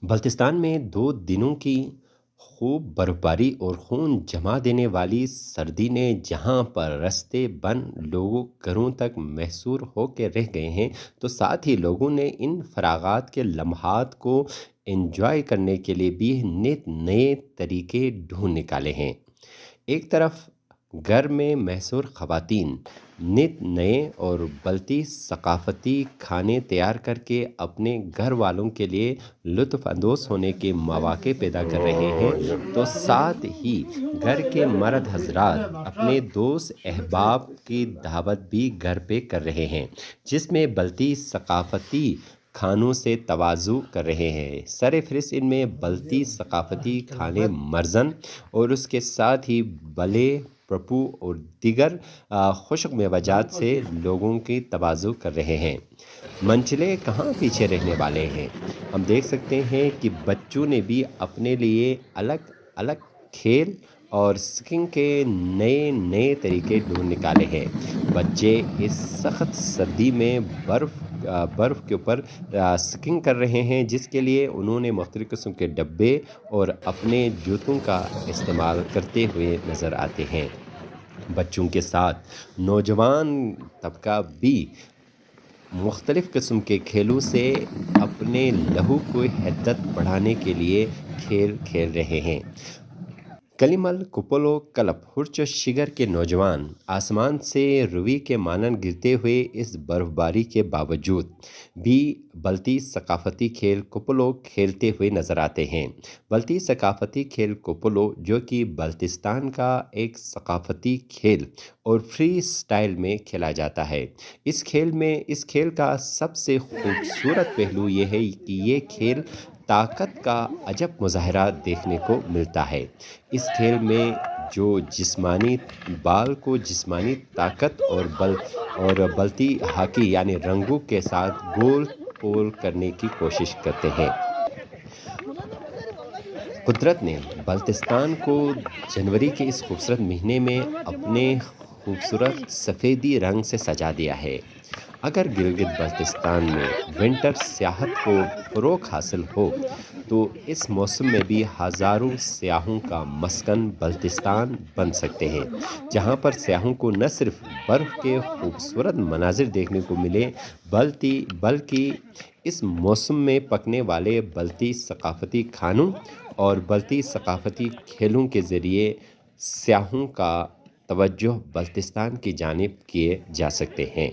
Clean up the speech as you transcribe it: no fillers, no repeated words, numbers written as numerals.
बल्तिस्तान में 2 दिनों की खूब बर्फबारी और खून जमा देने वाली सर्दी ने जहां पर रास्ते बंद लोगों घरों तक महसूर होकर रह गए हैं, तो साथ ही लोगों ने इन फरागात के लम्हात को एंजॉय करने के लिए भी नित नए तरीके ढूंढ निकाले हैं। एक तरफ घर में मैसूर खवातीन नित नए और बल्ती सकाफ़ती खाने तैयार करके अपने घर वालों के लिए लुत्फ़ अंदोज़ होने के मौक़े पैदा कर रहे हैं, तो साथ ही घर के मर्द हज़रात अपने दोस्त अहबाब की दावत भी घर पे कर रहे हैं, जिसमें बल्ती सकाफ़ती खानों से तवाज़ु कर रहे हैं। सर-ए-फ़हरिस्त इनमें बल्ती सकाफ़ती खाने मरज़न और उसके साथ ही बले, पप्पू और दीगर खुश्क मेवाजात से लोगों की तवाज़ु कर रहे हैं। मंचले कहाँ पीछे रहने वाले हैं। हम देख सकते हैं कि बच्चों ने भी अपने लिए अलग अलग खेल और स्कीइंग के नए नए तरीके ढूंढ निकाले हैं। बच्चे इस सख्त सर्दी में बर्फ़ के ऊपर स्कीइंग कर रहे हैं, जिसके लिए उन्होंने मुख्तलिफ़ किस्म के डब्बे और अपने जूतों का इस्तेमाल करते हुए नज़र आते हैं। बच्चों के साथ नौजवान तबका भी मुख्तलिफ़ किस्म के खेलों से अपने लहू को हिद्दत बढ़ाने के लिए खेल खेल रहे हैं। कलिमल कुपोलो कलब हुर्च शिगर के नौजवान आसमान से रुई के मानन गिरते हुए इस बर्फबारी के बावजूद भी बल्ती सकाफ़ती खेल कुपोलो खेलते हुए नज़र आते हैं। बल्ती सकाफ़ती खेल कुपोलो, जो कि बल्तिस्तान का एक सकाफ़ती खेल और फ्री स्टाइल में खेला जाता है। इस खेल का सबसे खूबसूरत पहलू ये है कि ये खेल ताकत का अजब मुज़ाहरा देखने को मिलता है। इस खेल में जो जिस्मानी ताकत और बल्ती हॉकी यानी रंगों के साथ गोल पोल करने की कोशिश करते हैं। कुदरत ने बल्तिस्तान को जनवरी के इस खूबसूरत महीने में अपने खूबसूरत सफ़ेदी रंग से सजा दिया है। अगर गिलगित बल्तिस्तान में विंटर सियाहत को फ़रोग़ हासिल हो, तो इस मौसम में भी हज़ारों सियाहों का मस्कन बल्तिस्तान बन सकते हैं, जहां पर सियाहों को न सिर्फ बर्फ़ के खूबसूरत मनाजिर देखने को मिले, बल्कि इस मौसम में पकने वाले बल्ती सकाफ़ती खानों और बल्ती सकाफ़ती खेलों के ज़रिए सियाहों का तवज्जो बल्तिस्तान की जानिब किए जा सकते हैं।